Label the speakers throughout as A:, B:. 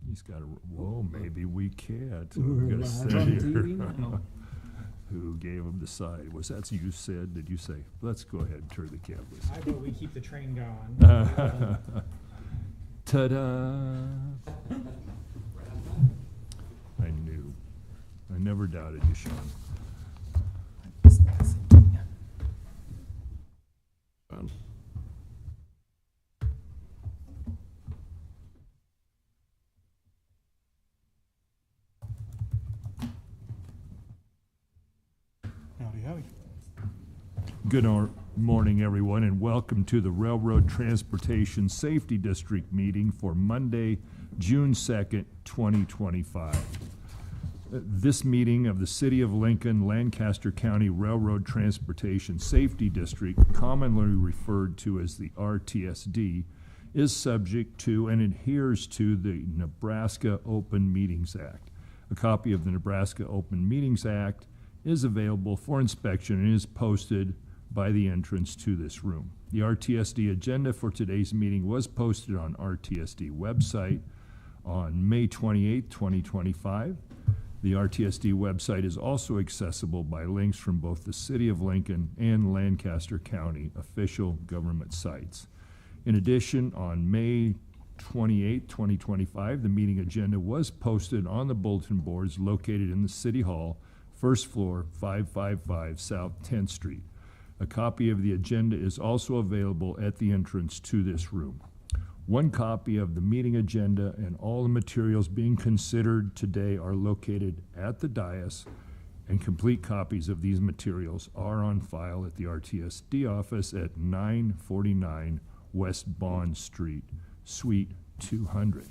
A: He's got a, whoa, maybe we can't.
B: We're
A: I'm gonna
B: live
A: say
B: on
A: here.
B: TV now.
A: Who gave him the side? Was that you said? Did you say? Let's go ahead and turn the cameras.
C: I vote we keep the train going.
A: Ta-da! I knew. I never doubted you, Sean.
C: Howdy, howdy.
A: Good morning, everyone, and welcome to the Railroad Transportation Safety District meeting for Monday, June 2nd, 2025. This meeting of the City of Lincoln, Lancaster County Railroad Transportation Safety District, commonly referred to as the RTSD, is subject to and adheres to the Nebraska Open Meetings Act. A copy of the Nebraska Open Meetings Act is available for inspection and is posted by the entrance to this room. The RTSD agenda for today's meeting was posted on RTSD website on May 28, 2025. The RTSD website is also accessible by links from both the City of Lincoln and Lancaster County official government sites. In addition, on May 28, 2025, the meeting agenda was posted on the bulletin boards located in the City Hall, first floor, 555 South 10th Street. A copy of the agenda is also available at the entrance to this room. One copy of the meeting agenda and all the materials being considered today are located at the dais, and complete copies of these materials are on file at the RTSD office at 949 West Bond Street, Suite 200.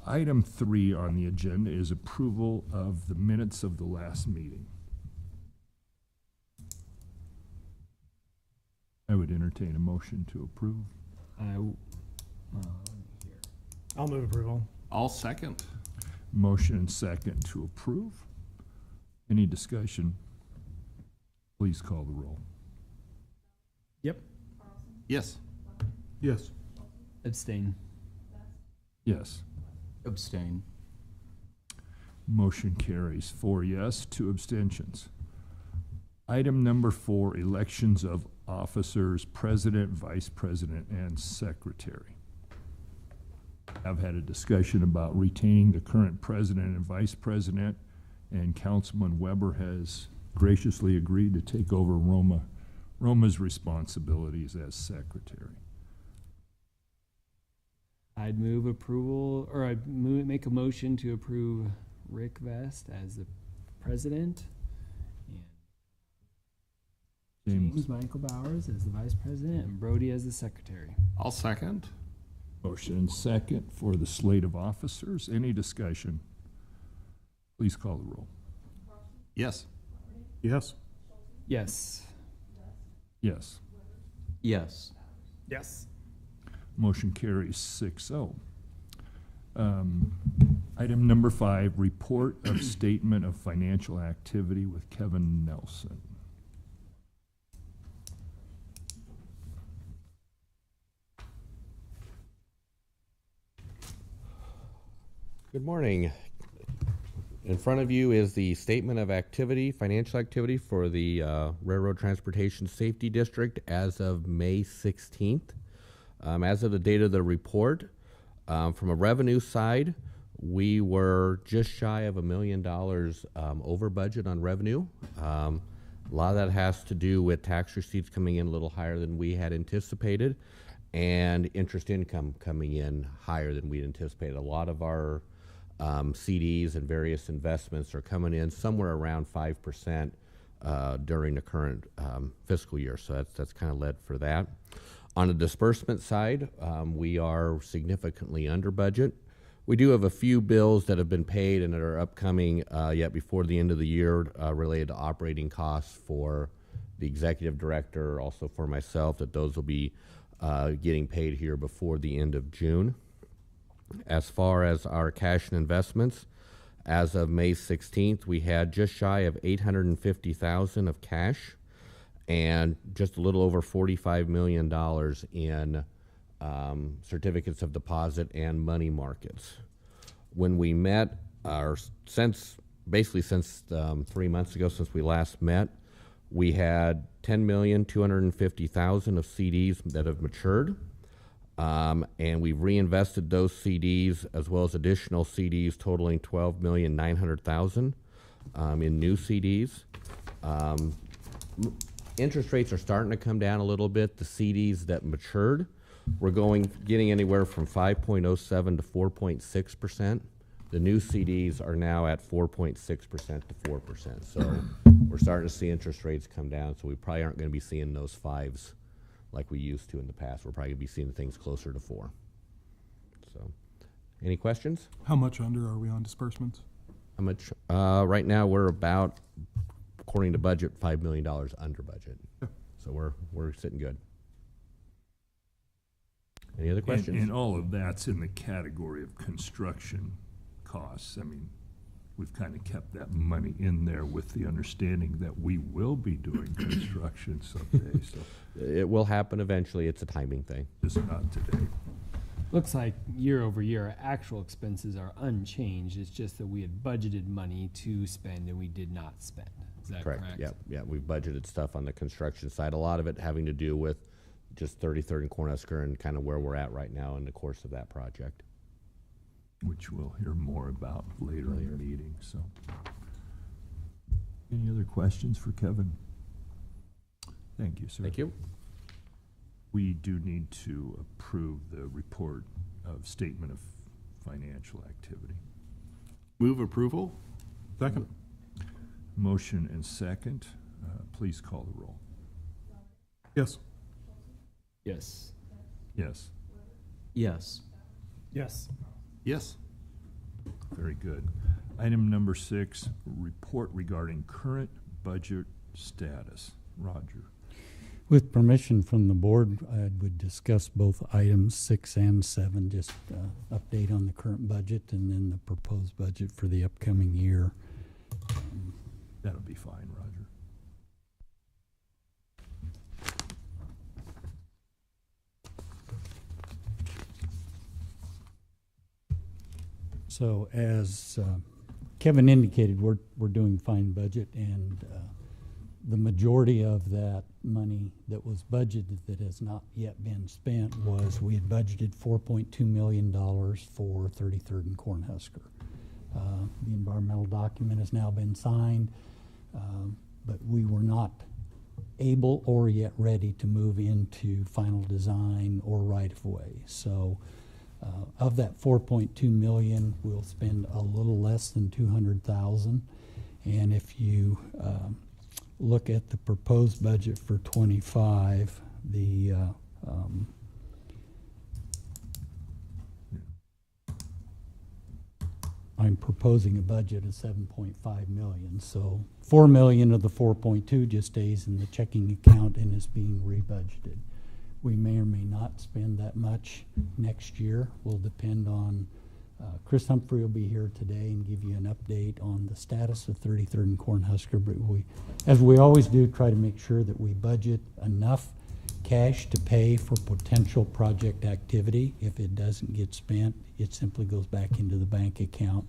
A: Item 3 on the agenda is approval of the minutes of the last meeting. I would entertain a motion to approve.
C: I'll move approval.
D: I'll second.
A: Motion and second to approve. Any discussion? Please call the roll.
C: Yep.
D: Yes.
B: Yes.
E: Abstain.
A: Yes.
E: Abstain.
A: Motion carries 4 yes, 2 abstentions. Item number 4, elections of officers, president, vice president, and secretary. I've had a discussion about retaining the current president and vice president, and Councilman Weber has graciously agreed to take over Roma's responsibilities as secretary.
E: I'd move approval, or I'd make a motion to approve Rick Vest as the president and James Michael Bowers as the vice president and Brody as the secretary.
D: I'll second.
A: Motion and second for the slate of officers. Any discussion? Please call the roll.
D: Yes.
B: Yes.
E: Yes.
A: Yes.
E: Yes.
C: Yes.
A: Motion carries 6-0. Item number 5, report of statement of financial activity with Kevin Nelson.
F: Good morning. In front of you is the statement of activity, financial activity for the Railroad Transportation Safety District as of May 16th. As of the date of the report, from a revenue side, we were just shy of $1 million over budget on revenue. A lot of that has to do with tax receipts coming in a little higher than we had anticipated, and interest income coming in higher than we anticipated. A lot of our CDs and various investments are coming in somewhere around 5% during the current fiscal year, so that's kind of led for that. On the disbursement side, we are significantly under budget. We do have a few bills that have been paid and that are upcoming yet before the end of the year related to operating costs for the executive director, also for myself, that those will be getting paid here before the end of June. As far as our cash and investments, as of May 16th, we had just shy of $850,000 of cash and just a little over $45 million in certificates of deposit and money markets. When we met, basically since 3 months ago, since we last met, we had 10,250,000 of CDs that have matured. And we've reinvested those CDs as well as additional CDs totaling 12,900,000 in new CDs. Interest rates are starting to come down a little bit. The CDs that matured, we're getting anywhere from 5.07 to 4.6%. The new CDs are now at 4.6% to 4%. So we're starting to see interest rates come down. So we probably aren't going to be seeing those fives like we used to in the past. We're probably going to be seeing things closer to 4. So, any questions?
B: How much under are we on disbursements?
F: How much? Right now we're about, according to budget, $5 million under budget.
B: Yeah.
F: So we're sitting good. Any other questions?
A: And all of that's in the category of construction costs. I mean, we've kind of kept that money in there with the understanding that we will be doing construction someday, so
F: It will happen eventually. It's a timing thing.
A: just not today.
E: Looks like year over year, actual expenses are unchanged. It's just that we had budgeted money to spend and we did not spend. Is that correct?
F: Yeah. We've budgeted stuff on the construction side. A lot of it having to do with just 33rd and Cornhusker and kind of where we're at right now in the course of that project.
A: Which we'll hear more about later in the meeting, so. Any other questions for Kevin? Thank you, sir.
F: Thank you.
A: We do need to approve the report of statement of financial activity.
D: Move approval?
B: Second.
A: Motion and second. Please call the roll.
B: Yes.
E: Yes.
A: Yes,
G: Yes.
C: Yes.
D: Yes.
A: very good. Item number 6, report regarding current budget status. Roger.
G: With permission from the board, I would discuss both items 6 and 7, just update on the current budget and then the proposed budget for the upcoming year.
A: That'll be fine, Roger.
G: So as Kevin indicated, we're doing fine budget, and the majority of that money that was budgeted that has not yet been spent was we had budgeted $4.2 million for 33rd and Cornhusker. The environmental document has now been signed, but we were not able or yet ready to move into final design or right-of-way. So of that 4.2 million, we'll spend a little less than 200,000. And if you look at the proposed budget for 25, I'm proposing a budget of 7.5 million. So 4 million of the 4.2 just stays in the checking account and is being rebudgeted. We may or may not spend that much next year. Will depend on, Chris Humphrey will be here today and give you an update on the status of 33rd and Cornhusker. But we, as we always do, try to make sure that we budget enough cash to pay for potential project activity. If it doesn't get spent, it simply goes back into the bank account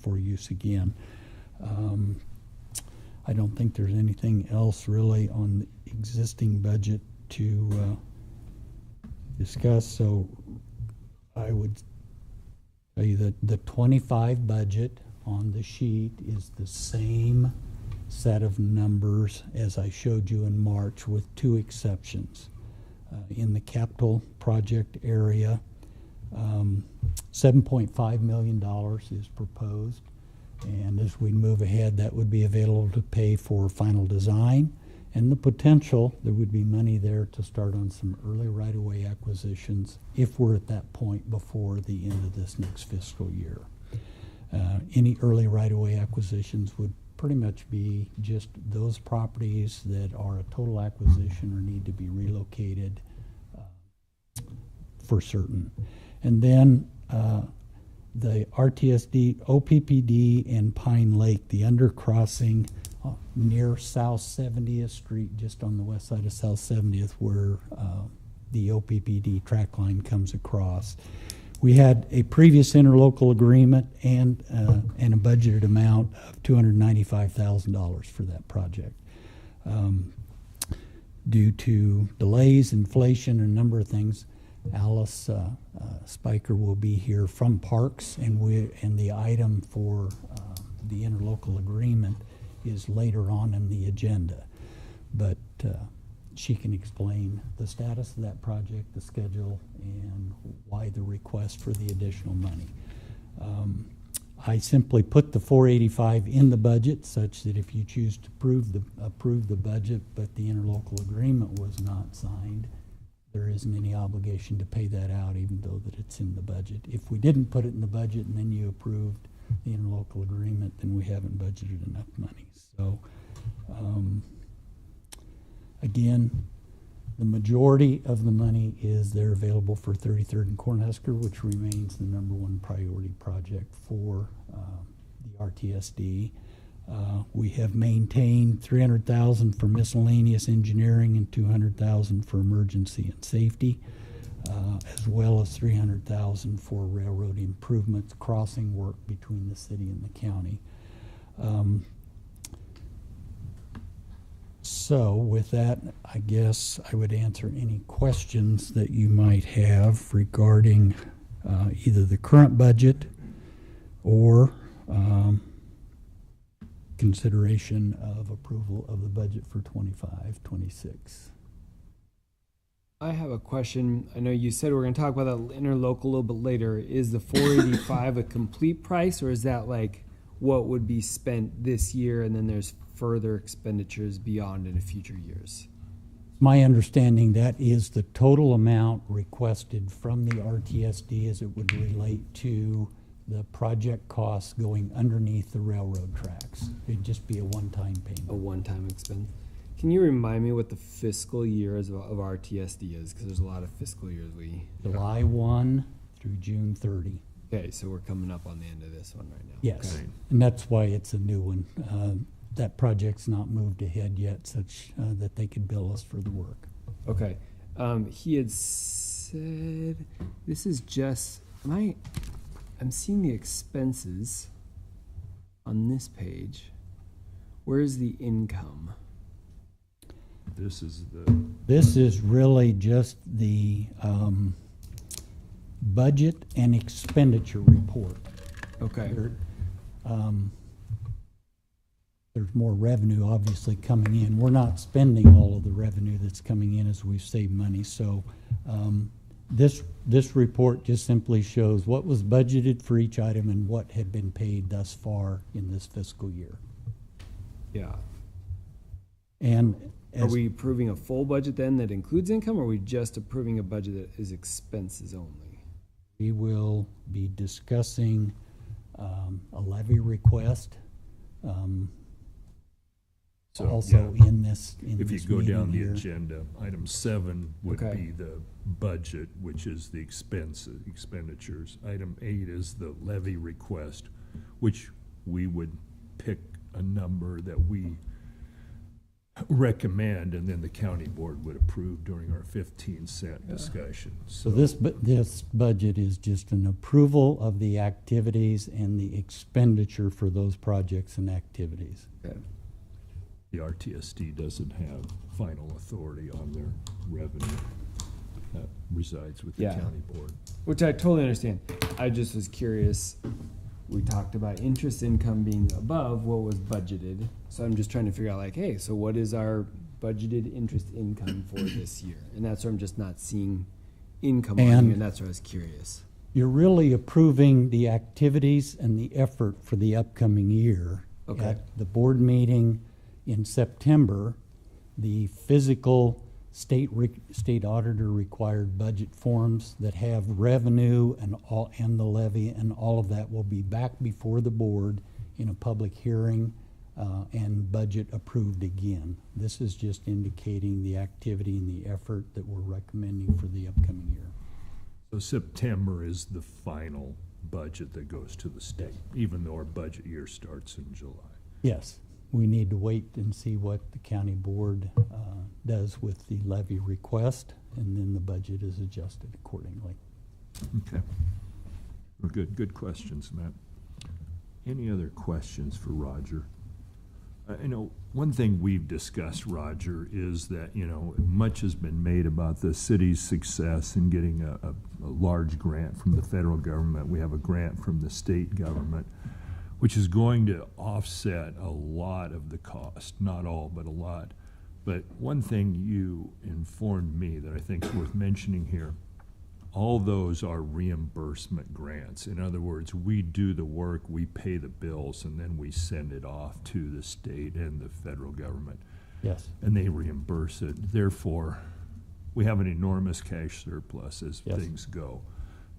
G: for use again. I don't think there's anything else really on the existing budget to discuss. So I would tell you that the 25 budget on the sheet is the same set of numbers as I showed you in March, with 2 exceptions. In the capital project area, $7.5 million is proposed, and as we move ahead, that would be available to pay for final design and the potential there would be money there to start on some early right-of-way acquisitions if we're at that point before the end of this next fiscal year. Any early right-of-way acquisitions would pretty much be just those properties that are a total acquisition or need to be relocated for certain. And then the RTSD, OPPD, and Pine Lake, the undercrossing near South 70th Street, just on the west side of South 70th, where the OPPD track line comes across. We had a previous interlocal agreement and a budgeted amount of $295,000 for that project. Due to delays, inflation, and a number of things, Alice Spiker will be here from Parks, and the item for the interlocal agreement is later on in the agenda. But she can explain the status of that project, the schedule, and why the request for the additional money. I simply put the 485 in the budget such that if you choose to approve the budget, but the interlocal agreement was not signed, there isn't any obligation to pay that out, even though that it's in the budget. If we didn't put it in the budget and then you approved the interlocal agreement, then we haven't budgeted enough money. So, again, the majority of the money is there available for 33rd and Cornhusker, which remains the #1 priority project for the RTSD. We have maintained $300,000 for miscellaneous engineering and $200,000 for emergency and safety, as well as $300,000 for railroad improvements, crossing work between the city and the county. So with that, I guess I would answer any questions that you might have regarding either the current budget or consideration of approval of the budget for 25-26.
E: I have a question. I know you said we're going to talk about that interlocal a little bit later. Is the 485 a complete price, or is that like what would be spent this year and then there's further expenditures beyond in future years?
G: My understanding, that is the total amount requested from the RTSD as it would relate to the project costs going underneath the railroad tracks. It'd just be a one-time
E: A
G: payment.
E: one-time expense. Can you remind me what the fiscal years of RTSD is? Because there's a lot of fiscal years we...
G: July 1 through June 30.
E: Okay, so we're coming up on the end of this one right now.
G: Yes,
E: Okay.
G: and that's why it's a new one. That project's not moved ahead yet, such that they could bill us for the work.
E: Okay. He had said, this is just, I'm seeing the expenses on this page. Where's the income?
A: This is the,
G: This is really just the budget and expenditure report.
E: Okay.
G: There's more revenue obviously coming in. We're not spending all of the revenue that's coming in as we've saved money. So this report just simply shows what was budgeted for each item and what had been paid thus far in this fiscal year.
E: Yeah.
G: And
E: Are
G: as
E: we approving a full budget then that includes income, or are we just approving a budget that is expenses only?
G: we will be discussing a levy request.
A: So,
G: Also
A: yeah.
G: in this
A: if you go down the
G: meeting here.
A: agenda, item 7 would
E: Okay.
A: be the budget, which is the expenditures. Item 8 is the levy request, which we would pick a number that we recommend, and then the county board would approve during our 15-cent discussion.
G: So this budget is just an approval of the activities and the expenditure for those projects and activities.
E: Okay.
A: The RTSD doesn't have final authority on their revenue. That resides with the
E: Yeah.
A: county board.
E: Which I totally understand. I just was curious. We talked about interest income being above what was budgeted. So I'm just trying to figure out, like, hey, so what is our budgeted interest income for this year? And that's where I'm just not seeing income on
G: And-
E: here, and that's where I was curious.
G: You're really approving the activities and the effort for the upcoming year.
E: Okay.
G: At the board meeting in September, the physical state auditor required budget forms that have revenue and the levy and all of that will be back before the board in a public hearing and budget approved again. This is just indicating the activity and the effort that we're recommending for the upcoming year.
A: So September is the final budget that goes to the state, even though our budget year starts in July.
G: Yes, we need to wait and see what the county board does with the levy request, and then the budget is adjusted accordingly.
A: Okay. Good questions, Matt. Any other questions for Roger? I know one thing we've discussed, Roger, is that, much has been made about the city's success in getting a large grant from the federal government. We have a grant from the state government, which is going to offset a lot of the cost, not all, but a lot. But one thing you informed me that I think is worth mentioning here, all those are reimbursement grants. In other words, we do the work, we pay the bills, and then we send it off to the state and the federal government.
G: Yes.
A: And they reimburse it. Therefore, we have an enormous cash surplus as
G: Yes.
A: things go.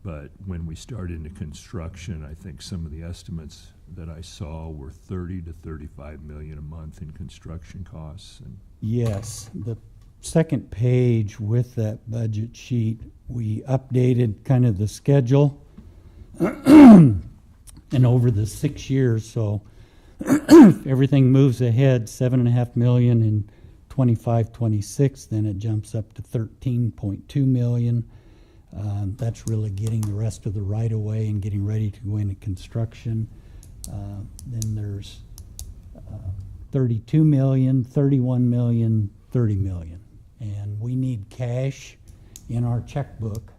A: But when we start into construction, I think some of the estimates that I saw were 30 to 35 million a month in construction costs. And
G: Yes, the second page with that budget sheet, we updated kind of the schedule and over the 6 years, so if everything moves ahead, 7.5 million in 25-26, then it jumps up to 13.2 million. That's really getting the rest of the right-of-way and getting ready to go into construction. Then there's 32 million, 31 million, 30 million. And we need cash in our checkbook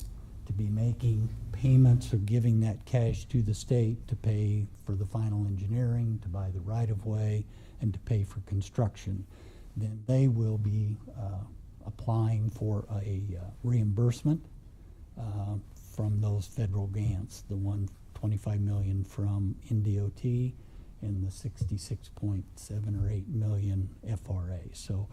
G: to be making payments or giving that cash to the state to pay for the final engineering, to buy the right-of-way, and to pay for construction. Then they will be applying for a reimbursement from those federal grants, the 125 million from NDOT and the 66.7 or 8 million FRA. So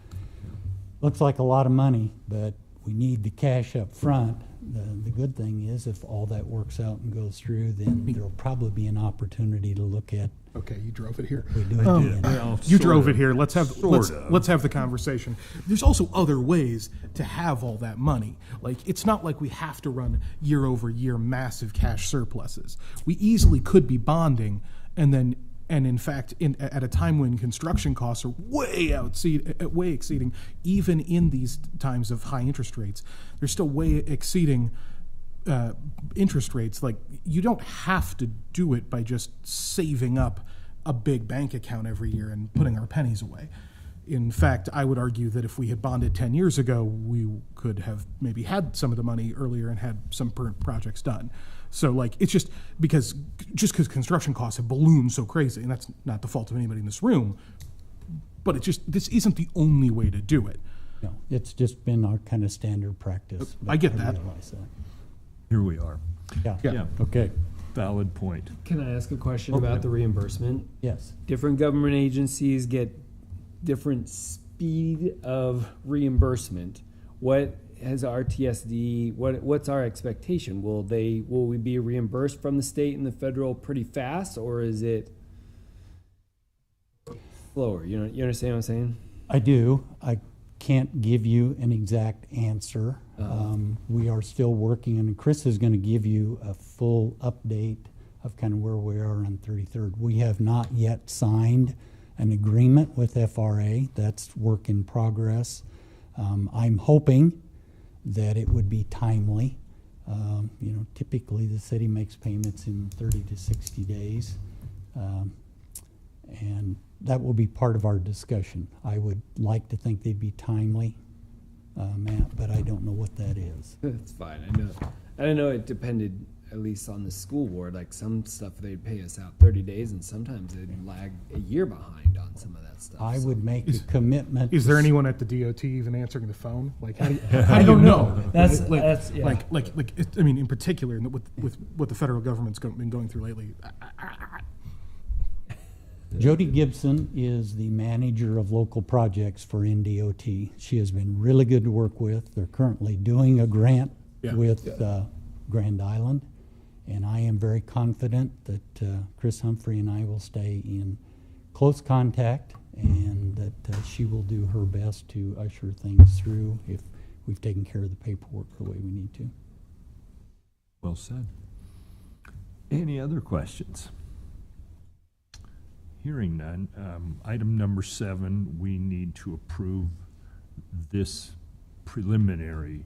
G: looks like a lot of money, but we need the cash up front. The good thing is if all that works out and goes through, then there'll probably be an opportunity to look at
B: Okay, you drove it here.
G: we do it again.
A: well,
B: You
A: sort
B: drove
A: of,
B: it here. Let's have
A: sort of.
B: let's have the conversation. There's also other ways to have all that money. Like it's not like we have to run year over year massive cash surpluses. We easily could be bonding, and in fact, at a time when construction costs are way exceeding, even in these times of high interest rates, they're still way exceeding interest rates. Like you don't have to do it by just saving up a big bank account every year and putting our pennies away. In fact, I would argue that if we had bonded 10 years ago, we could have maybe had some of the money earlier and had some projects done. So like it's just because construction costs have ballooned so crazy, and that's not the fault of anybody in this room, but this isn't the only way to do it.
G: No, it's just been our kind of standard practice.
B: I get that.
G: realize that.
A: Here we are.
G: Yeah.
A: Yeah,
G: Okay.
A: valid point.
E: Can I ask a question about the reimbursement?
G: Yes.
E: Different government agencies get different speed of reimbursement. What has RTSD, what's our expectation? Will we be reimbursed from the state and the federal pretty fast, or is it slower? You understand what I'm saying?
G: I do. I can't give you an exact answer. We are still working, and Chris is going to give you a full update of kind of where we are on 33rd. We have not yet signed an agreement with FRA. That's work in progress. I'm hoping that it would be timely. Typically the city makes payments in 30 to 60 days. And that will be part of our discussion. I would like to think they'd be timely, Matt, but I don't know what that is.
E: That's fine. I know it depended at least on the school board. Like some stuff they'd pay us out 30 days, and sometimes they'd lag a year behind on some of that stuff.
G: I would make a commitment.
B: Is there anyone at the DOT even answering the phone? Like, how do you know?
E: That's yeah.
B: I mean, in particular, with what the federal government's been going through lately.
G: Jody Gibson is the manager of local projects for NDOT. She has been really good to work with. They're currently doing a grant with Grand Island, and I am very confident that Chris Humphrey and I will stay in close contact, and that she will do her best to usher things through if we've taken care of the paperwork the way we need to.
A: Well said. Any other questions? Hearing none, item number 7, we need to approve this preliminary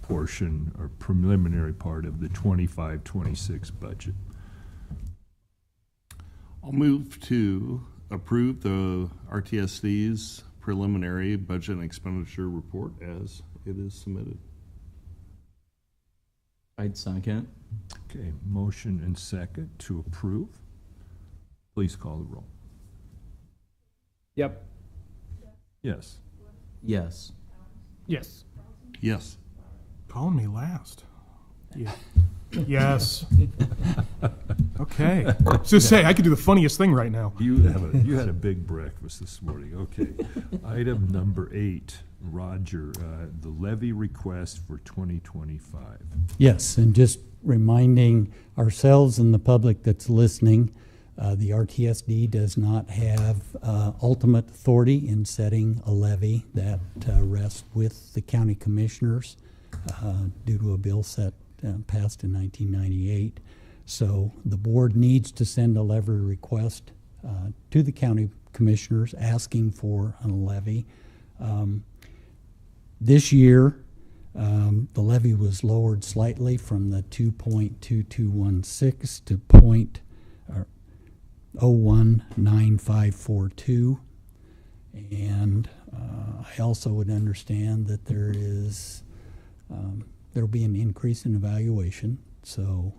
A: portion or preliminary part of the 25-26 budget.
D: I'll move to approve the RTSD's preliminary budget and expenditure report as it is submitted.
H: I'd second.
A: Okay, motion and second to approve. Please call the roll.
E: Yep.
A: Yes.
H: Yes.
C: Yes.
D: Yes.
B: Calling me last. Yeah. Yes. Okay. So say I could do the funniest thing right now.
A: You had a big breakfast this morning. Okay. Item number 8, Roger, the levy request for 2025.
G: Yes, and just reminding ourselves and the public that's listening, the RTSD does not have ultimate authority in setting a levy. That rests with the county commissioners due to a bill passed in 1998. So the board needs to send a levy request to the county commissioners asking for a levy. This year, the levy was lowered slightly from the 2.2216 to 0.019542. And I also would understand that there'll be an increase in evaluation, so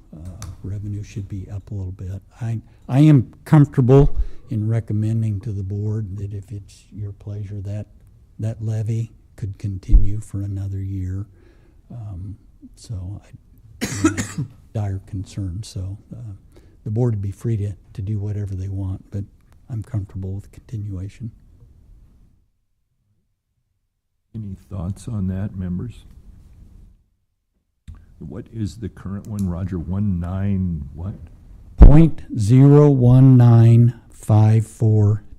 G: revenue should be up a little bit. I am comfortable in recommending to the board that if it's your pleasure, that levy could continue for another year. So I have dire concern. So the board would be free to do whatever they want, but I'm comfortable with continuation.
A: Any thoughts on that, members? What is the current one, Roger? 19 what?
G: 0.019542.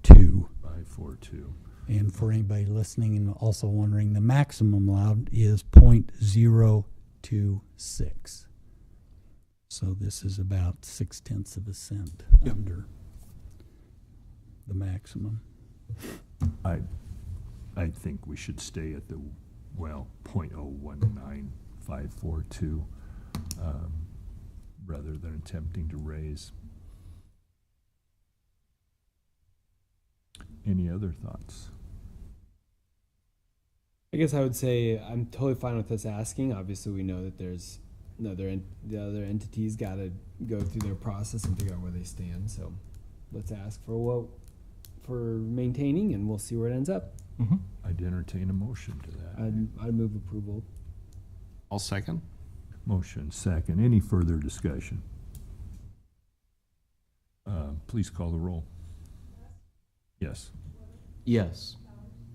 A: 542.
G: And for anybody listening and also wondering, the maximum allowed is 0.026. So this is about 0.6 of a cent under the maximum.
A: I think we should stay at the, 0.019542 rather than attempting to raise. Any other thoughts?
E: I guess I would say I'm totally fine with us asking. Obviously, we know that there's the other entities got to go through their process and figure out where they stand. So let's ask for maintaining, and we'll see where it ends up.
B: Mm-hmm.
A: I'd entertain a motion to that.
E: I'd move approval.
D: I'll second.
A: Motion second. Any further discussion? Please call the roll. Yes.
H: Yes.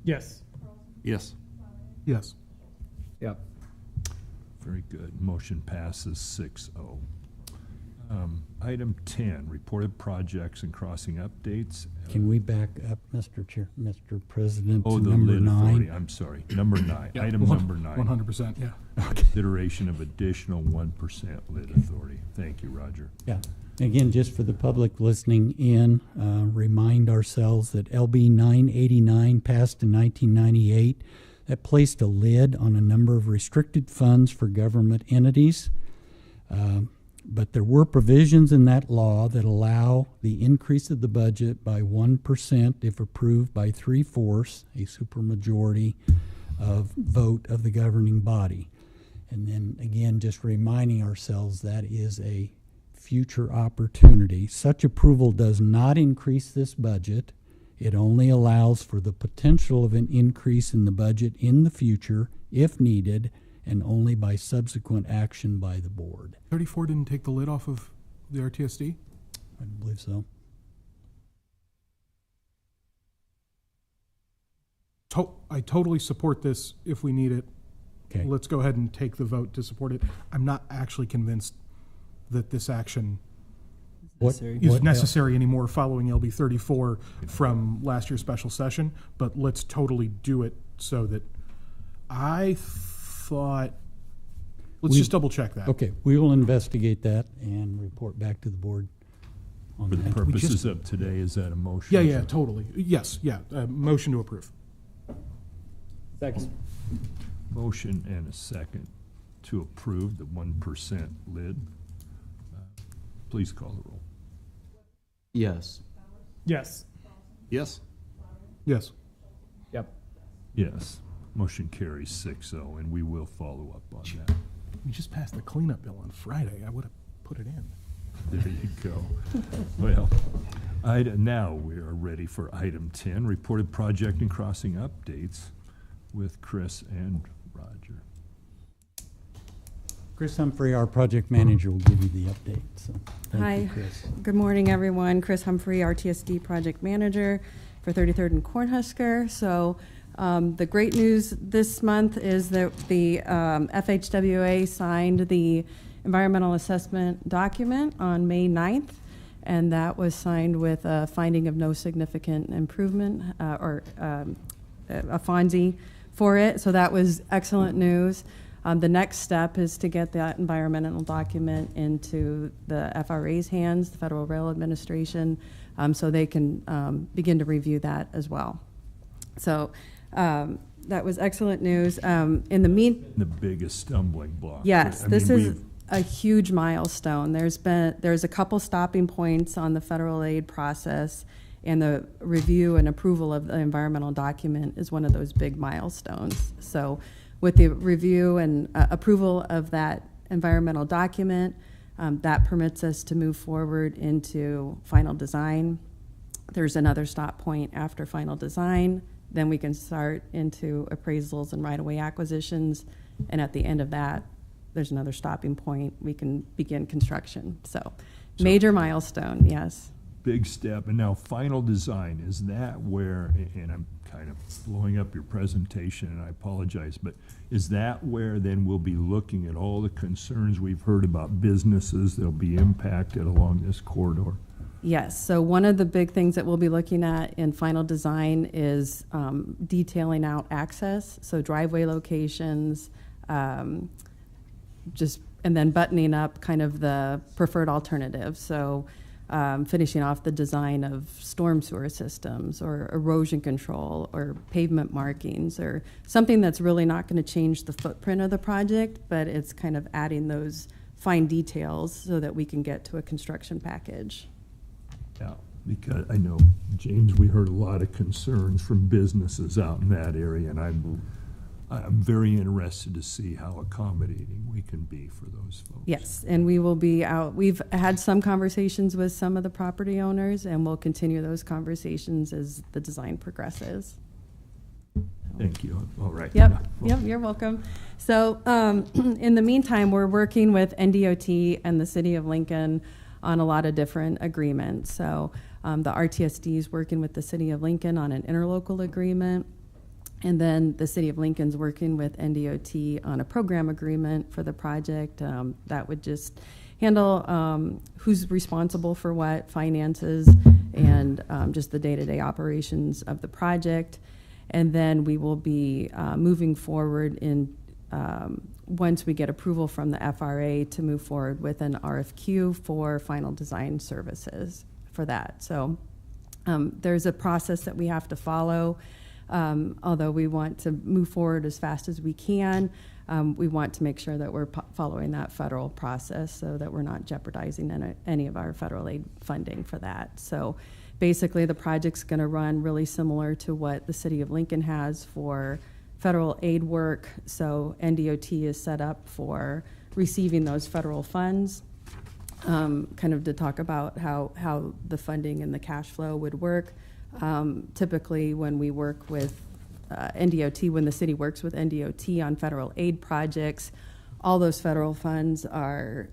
C: Yes.
D: Yes.
B: Yes.
E: Yep.
A: Very good. Motion passes 6-0. Item 10, reported projects and crossing updates.
G: Can we back up, Mr. Mr. President,
A: Oh,
G: to
A: the
G: number
A: lid authority.
G: 9?
A: I'm sorry. Number 9.
B: Yeah,
A: Item number 9.
B: 100%, yeah.
A: Consideration of additional 1% lid authority. Thank you, Roger.
G: Yeah. Again, just for the public listening in, remind ourselves that LB 989 passed in 1998. That placed a lid on a number of restricted funds for government entities. But there were provisions in that law that allow the increase of the budget by 1% if approved by 3/4, a supermajority of vote of the governing body. And then again, just reminding ourselves that is a future opportunity. Such approval does not increase this budget. It only allows for the potential of an increase in the budget in the future if needed, and only by subsequent action by the board.
B: 34 didn't take the lid off of the RTSD?
G: I believe so.
B: I totally support this if we need it.
G: Okay.
B: Let's go ahead and take the vote to support it. I'm not actually convinced that this action is necessary anymore following LB 34 from last year's special session, but let's totally do it so that I thought, let's just double check that.
G: Okay, we will investigate that and report back to the board on
A: For the
G: that.
A: purposes of today, is that a motion?
B: Yeah, totally. Yes, motion to approve.
E: Second.
A: Motion and a second to approve the 1% lid. Please call the roll.
H: Yes.
C: Yes.
D: Yes.
B: Yes.
E: Yep.
A: Yes. Motion carries 6-0, and we will follow up on that.
B: We just passed the cleanup bill on Friday. I would have put it in.
A: There you go. Well, now we are ready for item 10, reported project and crossing updates with Chris and Roger.
G: Chris Humphrey, our project manager, will give you the update. So thank
I: Hi.
G: you, Chris.
I: Good morning, everyone. Chris Humphrey, RTSD project manager for 33rd and Cornhusker. So the great news this month is that the FHWA signed the environmental assessment document on May 9th, and that was signed with a finding of no significant improvement or a FONSI for it. So that was excellent news. The next step is to get that environmental document into the FRA's hands, the Federal Rail Administration, so they can begin to review that as well. So that was excellent news. In the
A: The biggest stumbling block.
I: yes,
A: I
I: this
A: mean,
I: is a huge milestone. There's a couple stopping points on the federal aid process, and the review and approval of the environmental document is one of those big milestones. So with the review and approval of that environmental document, that permits us to move forward into final design. There's another stop point after final design. Then we can start into appraisals and right-of-way acquisitions. And at the end of that, there's another stopping point. We can begin construction. So major milestone, yes.
A: big step. And now final design, is that where, and I'm kind of blowing up your presentation and I apologize, but is that where then we'll be looking at all the concerns we've heard about businesses that'll be impacted along this corridor?
I: Yes, so one of the big things that we'll be looking at in final design is detailing out access, so driveway locations, and then buttoning up kind of the preferred alternative. So finishing off the design of storm sewer systems or erosion control or pavement markings or something that's really not going to change the footprint of the project, but it's kind of adding those fine details so that we can get to a construction package.
A: Yeah, because I know, James, we heard a lot of concerns from businesses out in that area, and I'm very interested to see how accommodating we can be for those folks.
I: Yes, and we will be out. We've had some conversations with some of the property owners, and we'll continue those conversations as the design progresses.
A: Thank you. All right.
I: Yep,
A: Yeah.
I: you're welcome. So in the meantime, we're working with NDOT and the City of Lincoln on a lot of different agreements. So the RTSD is working with the City of Lincoln on an interlocal agreement. And then the City of Lincoln's working with NDOT on a program agreement for the project that would just handle who's responsible for what, finances, and just the day-to-day operations of the project. And then we will be moving forward in once we get approval from the FRA to move forward with an RFQ for final design services for that. So there's a process that we have to follow. Although we want to move forward as fast as we can, we want to make sure that we're following that federal process so that we're not jeopardizing any of our federal aid funding for that. So basically the project's going to run really similar to what the City of Lincoln has for federal aid work. So NDOT is set up for receiving those federal funds, kind of to talk about how the funding and the cash flow would work. Typically when we work with NDOT, when the city works with NDOT on federal aid projects, all those federal funds are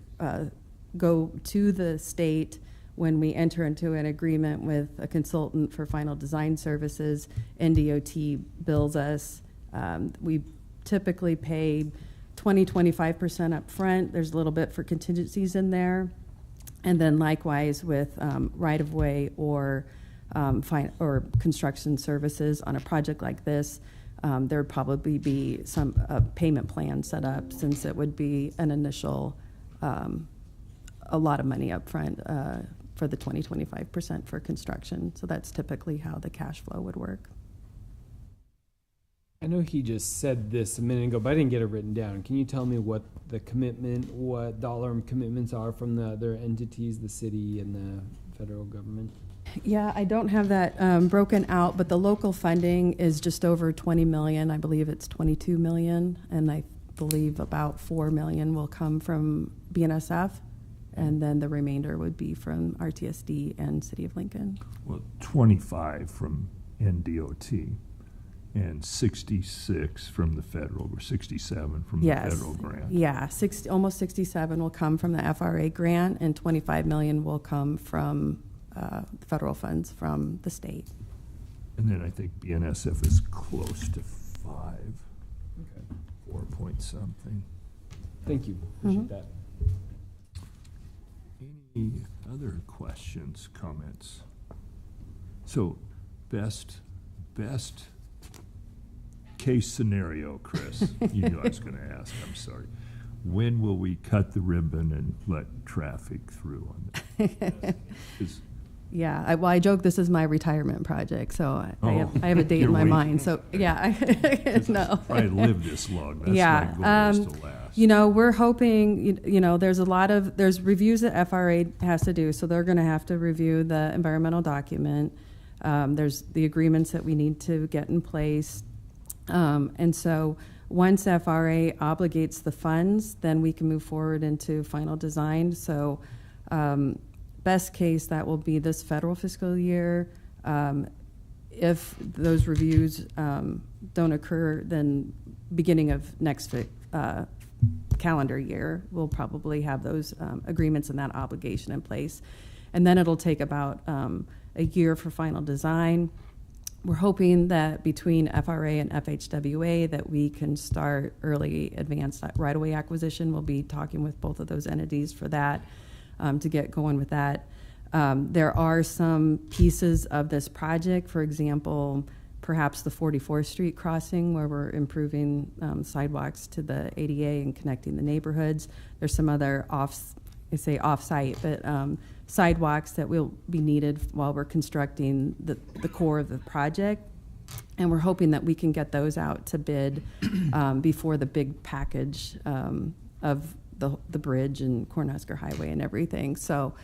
I: go to the state. When we enter into an agreement with a consultant for final design services, NDOT bills us. We typically pay 20-25% up front. There's a little bit for contingencies in there. And then likewise with right-of-way or construction services on a project like this, there would probably be some payment plan set up, since it would be an initial, a lot of money up front for the 20-25% for construction. So that's typically how the cash flow would work.
E: I know he just said this a minute ago, but I didn't get it written down. Can you tell me what the commitment, what dollar commitments are from the other entities, the city and the federal government?
I: Yeah, I don't have that broken out, but the local funding is just over 20 million. I believe it's 22 million, and I believe about 4 million will come from BNSF, and then the remainder would be from RTSD and City of Lincoln.
A: Well, 25 from NDOT and 66 from the federal, or 67 from the federal grant.
I: Yeah, almost 67 will come from the FRA grant, and 25 million will come from federal funds from the state.
A: And then I think BNSF is close to 5,
E: Okay.
A: 4 point something.
E: Thank you. Appreciate that.
A: Any other questions, comments? So, best case scenario, Chris, you knew I was going to ask, I'm sorry. When will we cut the ribbon and let traffic through on that?
I: Yeah, I joke this is my retirement project, so I have a date in
A: You're
I: my
A: waiting.
I: mind. So yeah, no.
A: I live this long. That's
I: Yeah,
A: my goal is to last.
I: You know, we're hoping. You know, there's reviews that FRA has to do, so they're going to have to review the environmental document. There's the agreements that we need to get in place, and so once FRA obligates the funds, then we can move forward into final design. So. Best case, that will be this federal fiscal year. If those reviews don't occur, then beginning of next calendar year, we'll probably have those agreements and that obligation in place. And then it'll take about a year for final design. We're hoping that between FRA and FHWA that we can start early advanced right-of-way acquisition. We'll be talking with both of those entities for that. To get going with that. There are some pieces of this project, for example, perhaps the 44th Street crossing where we're improving sidewalks to the ADA and connecting the neighborhoods. There's some other off-site, but sidewalks that will be needed while we're constructing the core of the project. And we're hoping that we can get those out to bid before the big package of the bridge and Cornhusker Highway and everything. So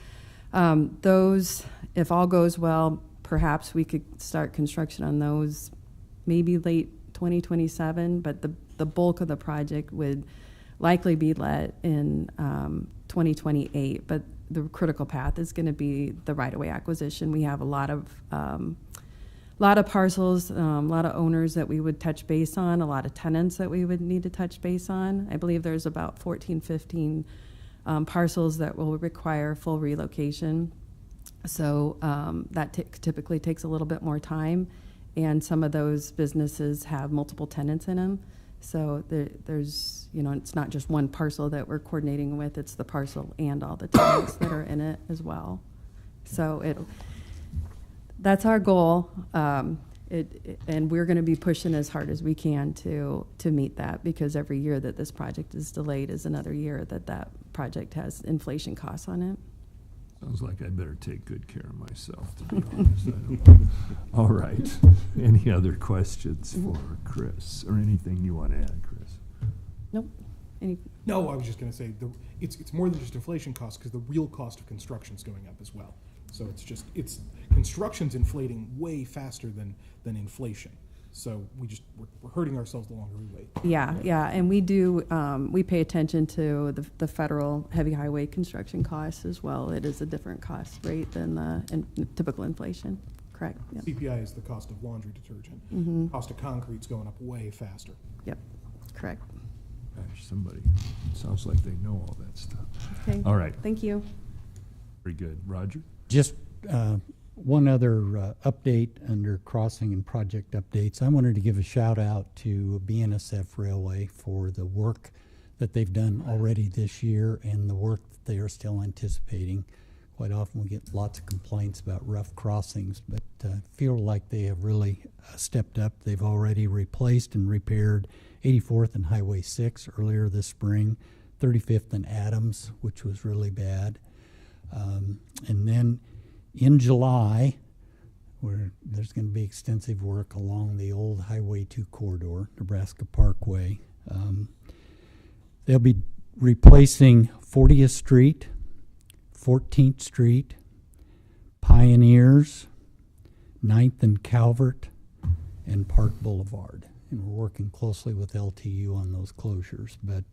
I: those, if all goes well, perhaps we could start construction on those maybe late 2027, but the bulk of the project would likely be let in 2028. But the critical path is going to be the right-of-way acquisition. We have a lot of parcels, a lot of owners that we would touch base on, a lot of tenants that we would need to touch base on. I believe there's about 14, 15 parcels that will require full relocation. So that typically takes a little bit more time. And some of those businesses have multiple tenants in them. So there's, it's not just one parcel that we're coordinating with, it's the parcel and all the tenants that are in it as well. So that's our goal, and we're going to be pushing as hard as we can to meet that, because every year that this project is delayed is another year that project has inflation costs on it.
A: Sounds like I better take good care of myself, to be honest. I don't know. All right. Any other questions for Chris, or anything you want to add, Chris?
I: Nope.
B: No, I was just going to say it's more than just inflation costs, because the real cost of construction is going up as well. So it's construction's inflating way faster than inflation. So we're hurting ourselves the longer we wait.
I: Yeah, and we do we pay attention to the federal heavy highway construction costs as well. It is a different cost rate than the typical inflation. Correct. Yep.
B: CPI is the cost of laundry detergent.
I: Mm-hmm.
B: Cost of concrete's going up way faster.
I: Yep. Correct.
A: Gosh, sounds like they know all that stuff.
I: Okay.
A: All right.
I: Thank you.
A: Very good. Roger?
G: Just one other update under crossing and project updates. I wanted to give a shout out to BNSF Railway for the work that they've done already this year and the work that they are still anticipating. Quite often we get lots of complaints about rough crossings, but feel like they have really stepped up. They've already replaced and repaired 84th and Highway 6 earlier this spring, 35th and Adams, which was really bad. And then in July, where there's going to be extensive work along the old Highway 2 corridor, Nebraska Parkway. They'll be replacing 40th Street, 14th Street, Pioneers, 9th and Calvert, and Park Boulevard. And we're working closely with LTU on those closures. But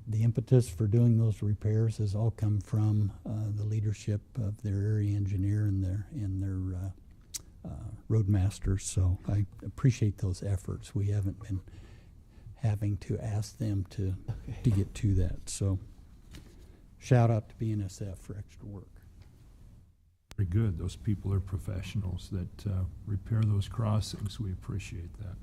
G: the impetus for doing those repairs has all come from the leadership of their area engineer and their roadmasters. So I appreciate those efforts. We haven't been having to ask them to get to that. So shout out to BNSF for extra work.
A: Very good. Those people are professionals that repair those crossings. We appreciate that.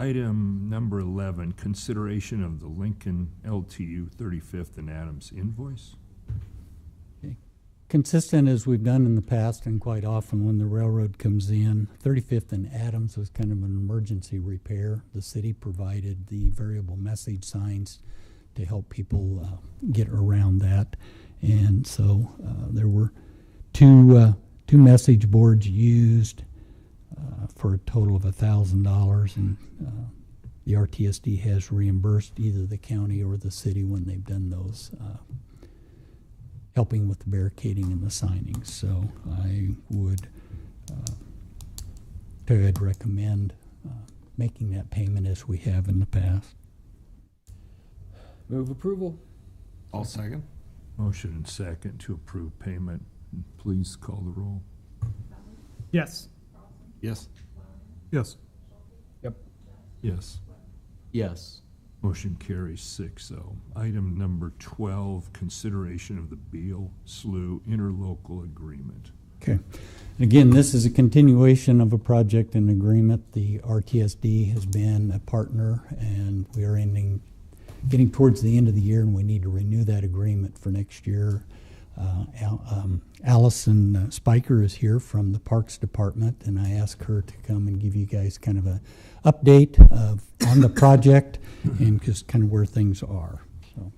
A: Item number 11, consideration of the Lincoln LTU 35th and Adams invoice.
G: Okay. Consistent as we've done in the past, and quite often when the railroad comes in, 35th and Adams was kind of an emergency repair. The city provided the variable message signs to help people get around that. And so there were two message boards used for a total of $1,000, and the RTSD has reimbursed either the county or the city when they've done those, helping with the barricading and the signings. So I would I'd recommend making that payment as we have in the past.
E: Move approval.
D: I'll second.
A: Motion and second to approve payment. Please call the roll.
C: Yes.
D: Yes.
B: Yes.
E: Yep.
A: Yes.
H: Yes.
A: Motion carries 6-0. Item number 12, consideration of the Beal Slough interlocal agreement.
G: Okay. Again, this is a continuation of a project and agreement. The RTSD has been a partner, and we are getting towards the end of the year, and we need to renew that agreement for next year. Allison Spiker is here from the Parks Department, and I asked her to come and give you guys kind of an update on the project and just kind of where things are. So,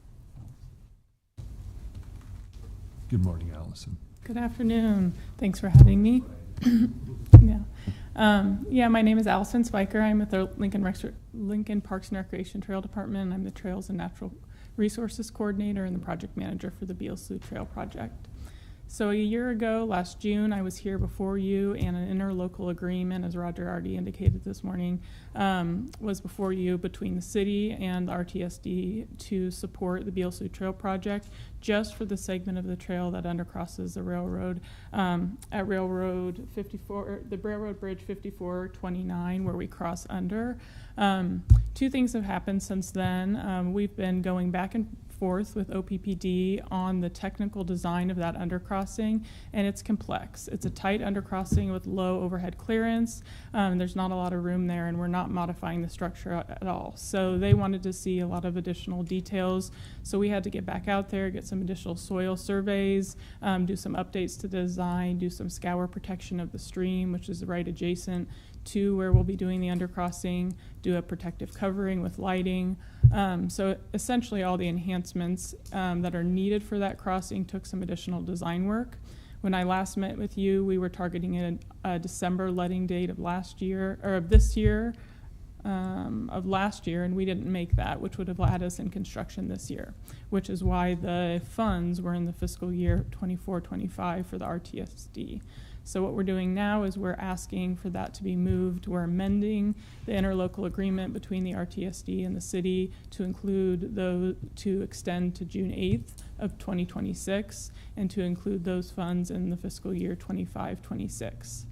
A: Good morning, Allison.
J: Good afternoon. Thanks for having me. My name is Allison Spiker. I'm with the Lincoln Parks and Recreation Trail Department. I'm the Trails and Natural Resources Coordinator and the Project Manager for the Beal Slough Trail Project. So a year ago, last June, I was here before you, and an interlocal agreement, as Roger already indicated this morning, was before you between the city and the RTSD to support the Beal Slough Trail Project, just for the segment of the trail that undercrosses the railroad at Railroad 54, the Railroad Bridge 5429, where we cross under. Two things have happened since then. We've been going back and forth with OPPD on the technical design of that undercrossing, and it's complex. It's a tight undercrossing with low overhead clearance. There's not a lot of room there, and we're not modifying the structure at all. So they wanted to see a lot of additional details. So we had to get back out there, get some additional soil surveys, do some updates to the design, do some scour protection of the stream, which is right adjacent to where we'll be doing the undercrossing, do a protective covering with lighting. So essentially all the enhancements that are needed for that crossing took some additional design work. When I last met with you, we were targeting a December letting date of last year, or of this year, of last year, and we didn't make that, which would have had us in construction this year, which is why the funds were in the fiscal year 24-25 for the RTSD. So what we're doing now is we're asking for that to be moved. We're amending the interlocal agreement between the RTSD and the city to include to extend to June 8th of 2026 and to include those funds in the fiscal year 25-26.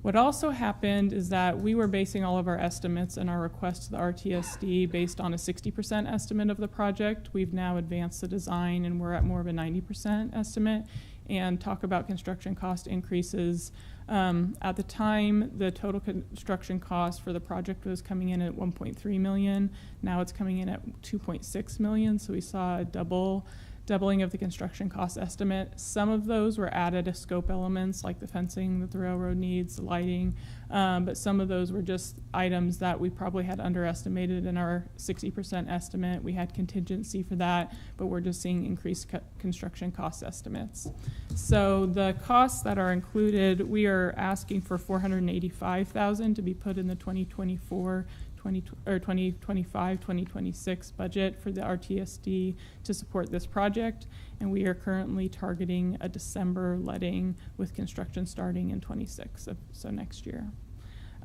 J: What also happened is that we were basing all of our estimates and our requests to the RTSD based on a 60% estimate of the project. We've now advanced the design and we're at more of a 90% estimate, and talk about construction cost increases. At the time, the total construction cost for the project was coming in at $1.3 million. Now it's coming in at $2.6 million, so we saw a double doubling of the construction cost estimate. Some of those were added as scope elements, like the fencing that the railroad needs, the lighting, but some of those were just items that we probably had underestimated in our 60% estimate. We had contingency for that, but we're just seeing increased construction cost estimates. So the costs that are included, we are asking for $485,000 to be put in the 2025-2026 budget for the RTSD to support this project, and we are currently targeting a December letting with construction starting in 26, so next year.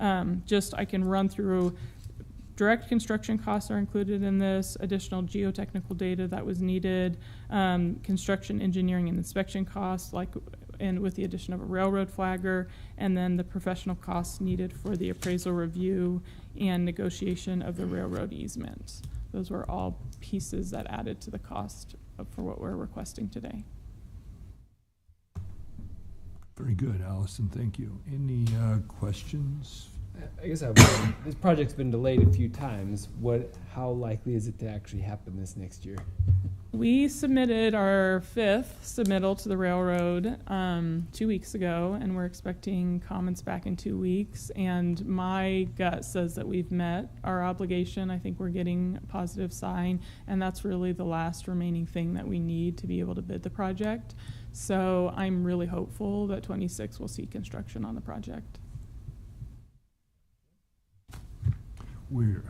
J: I can run through. Direct construction costs are included in this, additional geotechnical data that was needed, construction engineering and inspection costs, and with the addition of a railroad flagger, and then the professional costs needed for the appraisal review and negotiation of the railroad easement. Those were all pieces that added to the cost for what we're requesting today.
A: Very good, Allison, thank you. Any questions?
E: I guess I have one. This project's been delayed a few times. How likely is it to actually happen this next year?
J: We submitted our 5th submittal to the railroad 2 weeks ago, and we're expecting comments back in 2 weeks. And my gut says that we've met our obligation. I think we're getting a positive sign, and that's really the last remaining thing that we need to be able to bid the project. So I'm really hopeful that 26 will see construction on the project.
A: We're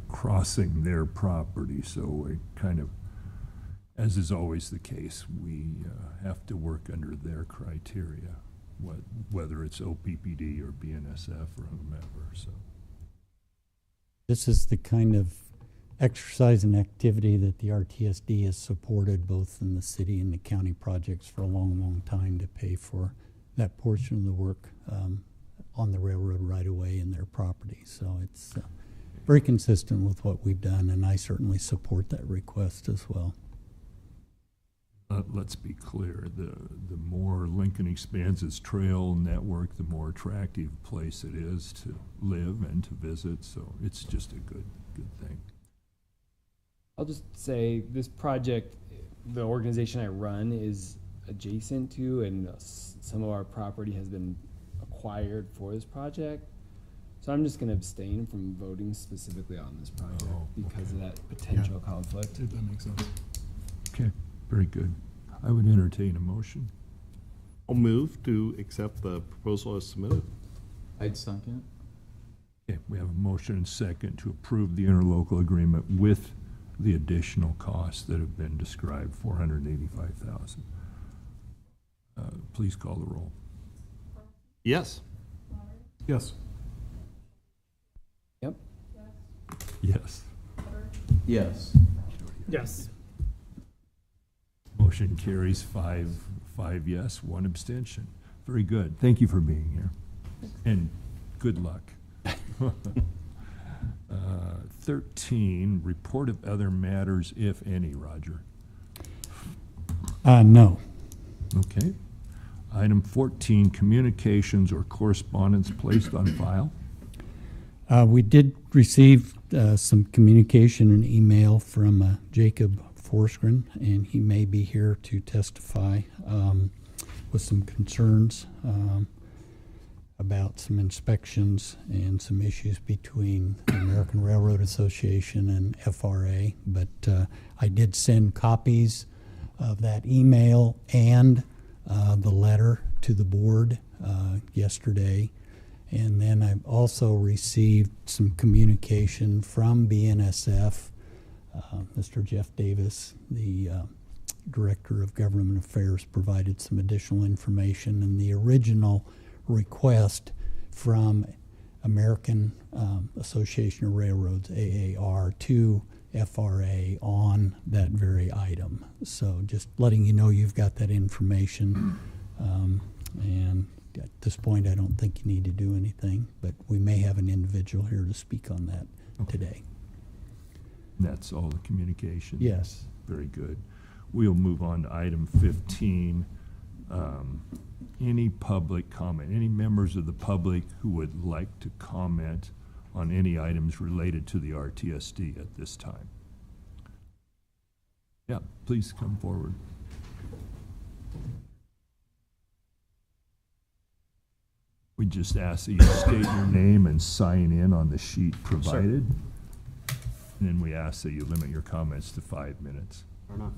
A: crossing their property, so we kind of, as is always the case, we have to work under their criteria, whether it's OPPD or BNSF or whomever. So
G: this is the kind of exercise and activity that the RTSD has supported both in the city and the county projects for a long, long time to pay for that portion of the work on the railroad right away in their property. So it's very consistent with what we've done, and I certainly support that request as well.
A: Let's be clear, the more Lincoln expands its trail network, the more attractive place it is to live and to visit, so it's just a good thing.
E: I'll just say this project, the organization I run is adjacent to, and some of our property has been acquired for this project. So I'm just going to abstain from voting specifically on this project because of that potential conflict.
B: If that makes sense.
A: Okay, very good. I would entertain a motion.
D: I'll move to accept the proposal as submitted.
H: I'd second.
A: Okay, we have a motion and second to approve the interlocal agreement with the additional costs that have been described, $485,000. Please call the roll.
D: Yes.
B: Yes.
E: Yep.
A: Yes.
H: Yes.
C: Yes.
A: Motion carries five yes, 1 abstention. Very good. Thank you for being here. And good luck. 13, report of other matters, if any, Roger.
G: No.
A: Okay. Item 14, communications or correspondence placed on file.
G: We did receive some communication and email from Jacob Forsgren, and he may be here to testify with some concerns about some inspections and some issues between the American Railroad Association and FRA. But I did send copies of that email and the letter to the board yesterday. And then I've also received some communication from BNSF. Mr. Jeff Davis, the Director of Government Affairs, provided some additional information, and the original request from American Association of Railroads, AAR, to FRA on that very item. So just letting you know you've got that information, and at this point I don't think you need to do anything, but we may have an individual here to speak on that today.
A: That's all the communication?
G: Yes.
A: Very good. We'll move on to item 15. Any public comment, any members of the public who would like to comment on any items related to the RTSD at this time? Yeah, please come forward. We just ask that you state your name and sign in on the sheet provided. And then we ask that you limit your comments to 5 minutes.
H: Fair enough.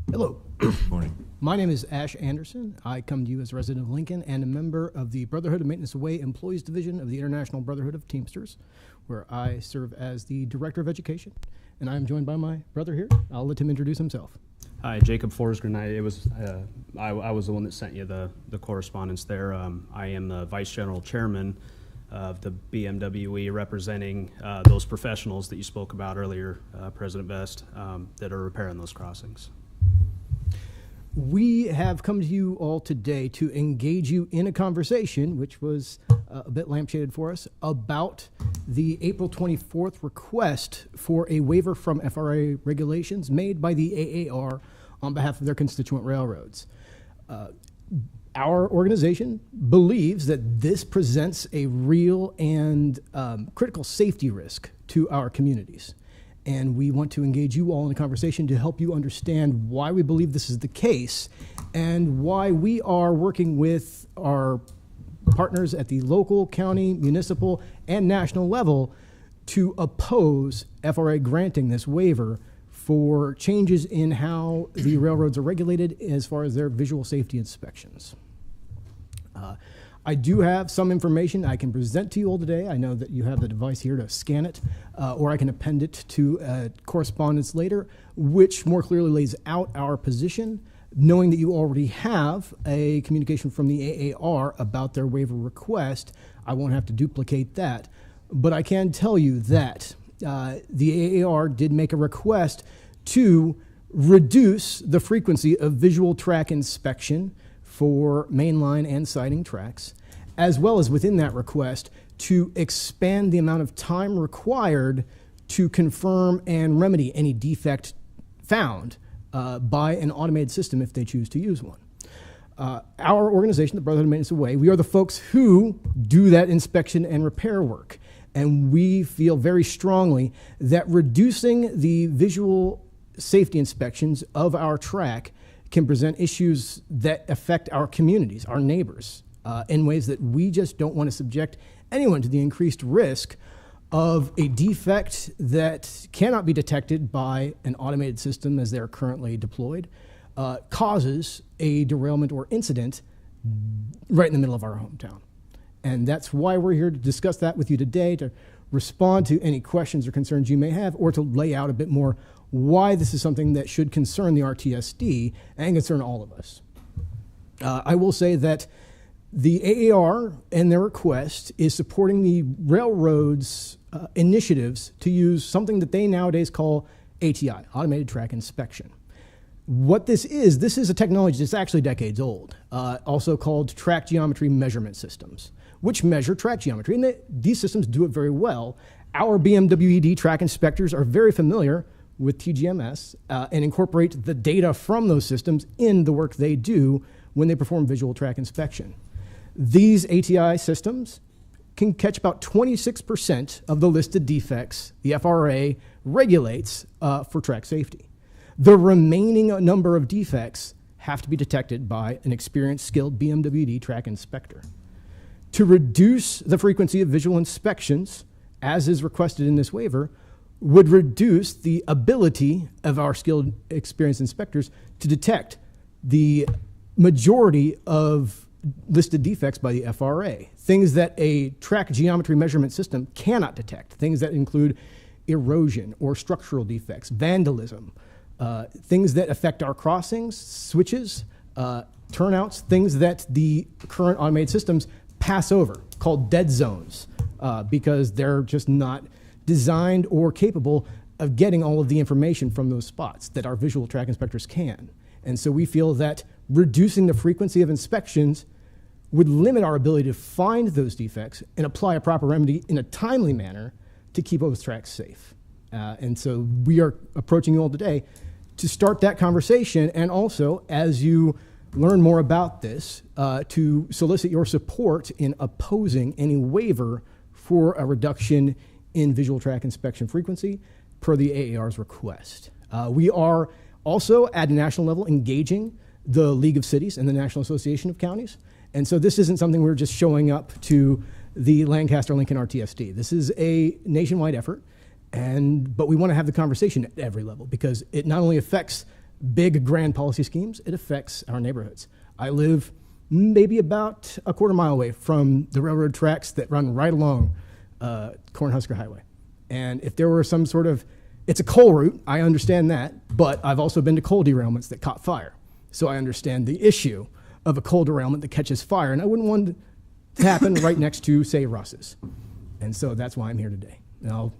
K: Hello.
A: Morning.
K: My name is Ash Anderson. I come to you as a resident of Lincoln and a member of the Brotherhood of Maintenance Away Employees Division of the International Brotherhood of Teamsters, where I serve as the Director of Education. And I am joined by my brother here. I'll let him introduce himself.
L: Hi, Jacob Forsgren. I was the one that sent you the correspondence there. I am the Vice General Chairman of the BMWE, representing those professionals that you spoke about earlier, President Best, that are repairing those crossings.
K: We have come to you all today to engage you in a conversation, which was a bit lampshaded for us, about the April 24th request for a waiver from FRA regulations made by the AAR on behalf of their constituent railroads. Our organization believes that this presents a real and critical safety risk to our communities. And we want to engage you all in a conversation to help you understand why we believe this is the case and why we are working with our partners at the local, county, municipal, and national level to oppose FRA granting this waiver for changes in how the railroads are regulated as far as their visual safety inspections. I do have some information I can present to you all today. I know that you have the device here to scan it, or I can append it to correspondence later, which more clearly lays out our position, knowing that you already have a communication from the AAR about their waiver request. I won't have to duplicate that, but I can tell you that the AAR did make a request to reduce the frequency of visual track inspection for mainline and siding tracks, as well as within that request to expand the amount of time required to confirm and remedy any defect found by an automated system if they choose to use one. Our organization, the Brotherhood of Maintenance Away, we are the folks who do that inspection and repair work. And we feel very strongly that reducing the visual safety inspections of our track can present issues that affect our communities, our neighbors, in ways that we just don't want to subject anyone to the increased risk of a defect that cannot be detected by an automated system as they're currently deployed, causes a derailment or incident right in the middle of our hometown. And that's why we're here to discuss that with you today, to respond to any questions or concerns you may have, or to lay out a bit more why this is something that should concern the RTSD and concern all of us. I will say that the AAR and their request is supporting the railroads' initiatives to use something that they nowadays call ATI, Automated Track Inspection. What this is a technology that's actually decades old, also called track geometry measurement systems, which measure track geometry, and these systems do it very well. Our BMWED track inspectors are very familiar with TGMS and incorporate the data from those systems in the work they do when they perform visual track inspection. These ATI systems can catch about 26% of the listed defects the FRA regulates for track safety. The remaining number of defects have to be detected by an experienced, skilled BMWED track inspector. To reduce the frequency of visual inspections, as is requested in this waiver, would reduce the ability of our skilled, experienced inspectors to detect the majority of listed defects by the FRA, things that a track geometry measurement system cannot detect, things that include erosion or structural defects, vandalism, things that affect our crossings, switches, turnouts, things that the current automated systems pass over, called dead zones, because they're just not designed or capable of getting all of the information from those spots that our visual track inspectors can. And so we feel that reducing the frequency of inspections would limit our ability to find those defects and apply a proper remedy in a timely manner to keep those tracks safe. And so we are approaching you all today to start that conversation, and also as you learn more about this, to solicit your support in opposing any waiver for a reduction in visual track inspection frequency per the AAR's request. We are also at a national level engaging the League of Cities and the National Association of Counties. And so this isn't something we're just showing up to the Lancaster-Lincoln RTSD. This is a nationwide effort, but we want to have the conversation at every level because it not only affects big, grand policy schemes, it affects our neighborhoods. I live maybe about a quarter mile away from the railroad tracks that run right along Cornhusker Highway. And if there were some sort of, it's a coal route, I understand that, but I've also been to coal derailments that caught fire. So I understand the issue of a coal derailment that catches fire, and I wouldn't want it to happen right next to, say, Russ's. And so that's why I'm here today. And I'll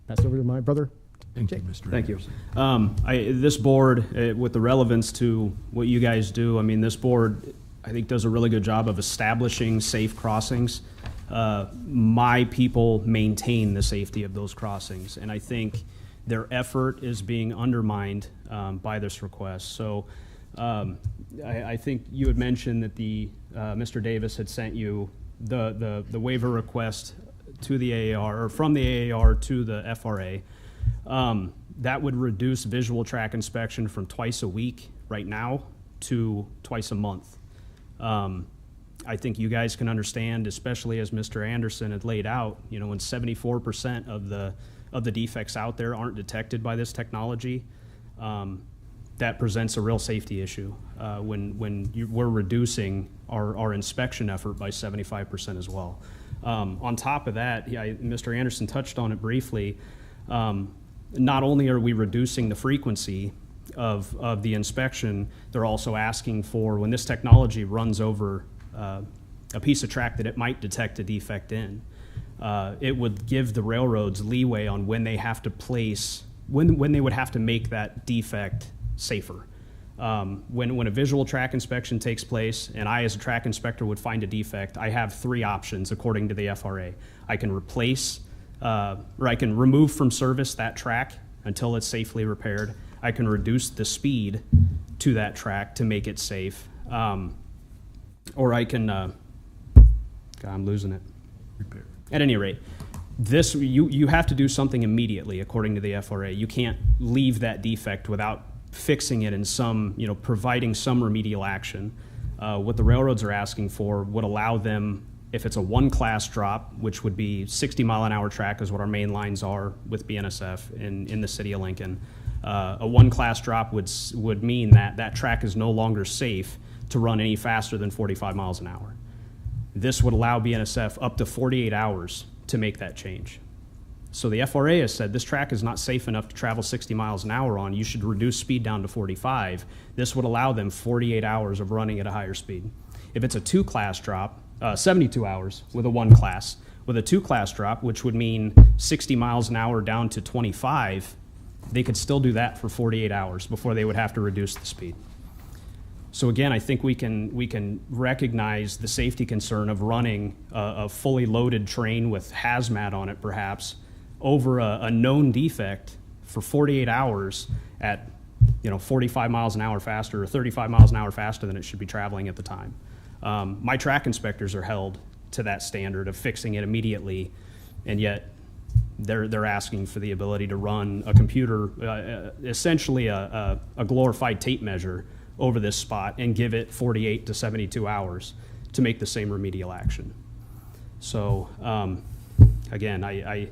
K: pass it over to my brother.
A: Thank you, Mr.
L: Thank you.
A: Anderson.
L: This board, with the relevance to what you guys do, I mean, this board, I think, does a really good job of establishing safe crossings. My people maintain the safety of those crossings, and I think their effort is being undermined by this request. So I think you had mentioned that Mr. Davis had sent you the waiver request to the AAR, or from the AAR to the FRA. That would reduce visual track inspection from twice a week right now to twice a month. I think you guys can understand, especially as Mr. Anderson had laid out, you know, when 74% of the defects out there aren't detected by this technology, that presents a real safety issue when we're reducing our inspection effort by 75% as well. On top of that, Mr. Anderson touched on it briefly. Not only are we reducing the frequency of the inspection, they're also asking for, when this technology runs over a piece of track that it might detect a defect in, it would give the railroads leeway on when they have to place, when they would have to make that defect safer. When a visual track inspection takes place and I as a track inspector would find a defect, I have three options according to the FRA. I can replace, or I can remove from service that track until it's safely repaired. I can reduce the speed to that track to make it safe. Or I can, God, I'm losing it.
A: Repair.
L: At any rate, this, you have to do something immediately according to the FRA. You can't leave that defect without fixing it in some, you know, providing some remedial action. What the railroads are asking for would allow them, if it's a one-class drop, which would be 60-mile-an-hour track is what our main lines are with BNSF in the city of Lincoln. A one-class drop would mean that that track is no longer safe to run any faster than 45 miles an hour. This would allow BNSF up to 48 hours to make that change. So the FRA has said this track is not safe enough to travel 60 miles an hour on. You should reduce speed down to 45. This would allow them 48 hours of running at a higher speed. If it's a two-class drop, 72 hours with a one-class. With a two-class drop, which would mean 60 miles an hour down to 25, they could still do that for 48 hours before they would have to reduce the speed. So again, I think we can recognize the safety concern of running a fully loaded train with hazmat on it, perhaps, over a known defect for 48 hours at, you know, 45 miles an hour faster or 35 miles an hour faster than it should be traveling at the time. My track inspectors are held to that standard of fixing it immediately, and yet they're asking for the ability to run a computer, essentially a glorified tape measure over this spot and give it 48 to 72 hours to make the same remedial action. So again, I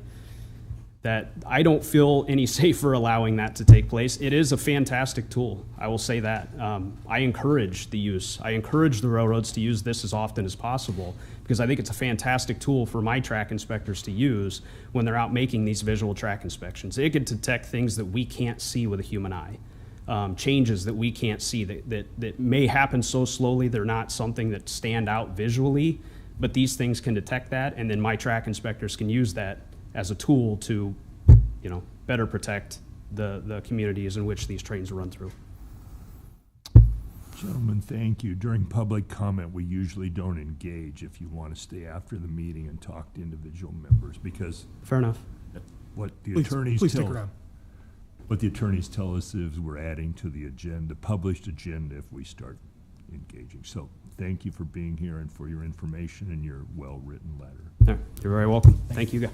L: don't feel any safer allowing that to take place. It is a fantastic tool, I will say that. I encourage the use. I encourage the railroads to use this as often as possible because I think it's a fantastic tool for my track inspectors to use when they're out making these visual track inspections. It can detect things that we can't see with a human eye. Changes that we can't see that may happen so slowly they're not something that stand out visually, but these things can detect that, and then my track inspectors can use that as a tool to, you know, better protect the communities in which these trains run through.
A: Gentlemen, thank you. During public comment, we usually don't engage if you want to stay after the meeting and talk to individual members because
L: Fair enough.
A: What the
B: Please
A: attorneys
B: stick
A: tell
B: around.
A: what the attorneys tell us is we're adding to the agenda, published agenda, if we start engaging. So thank you for being here and for your information and your well-written letter.
L: Yeah, you're very welcome. Thank you, guys.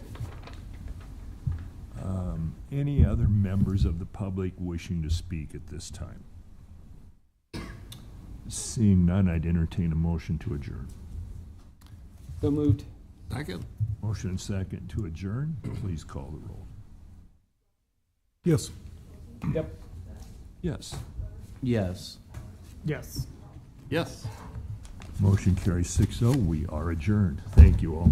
A: Any other members of the public wishing to speak at this time? Seeing none, I'd entertain a motion to adjourn.
E: So moved.
D: Second.
A: Motion and second to adjourn. Please call the roll.
B: Yes.
E: Yep.
A: Yes.
H: Yes.
C: Yes.
D: Yes.
A: Motion carries 6-0. We are adjourned. Thank you all.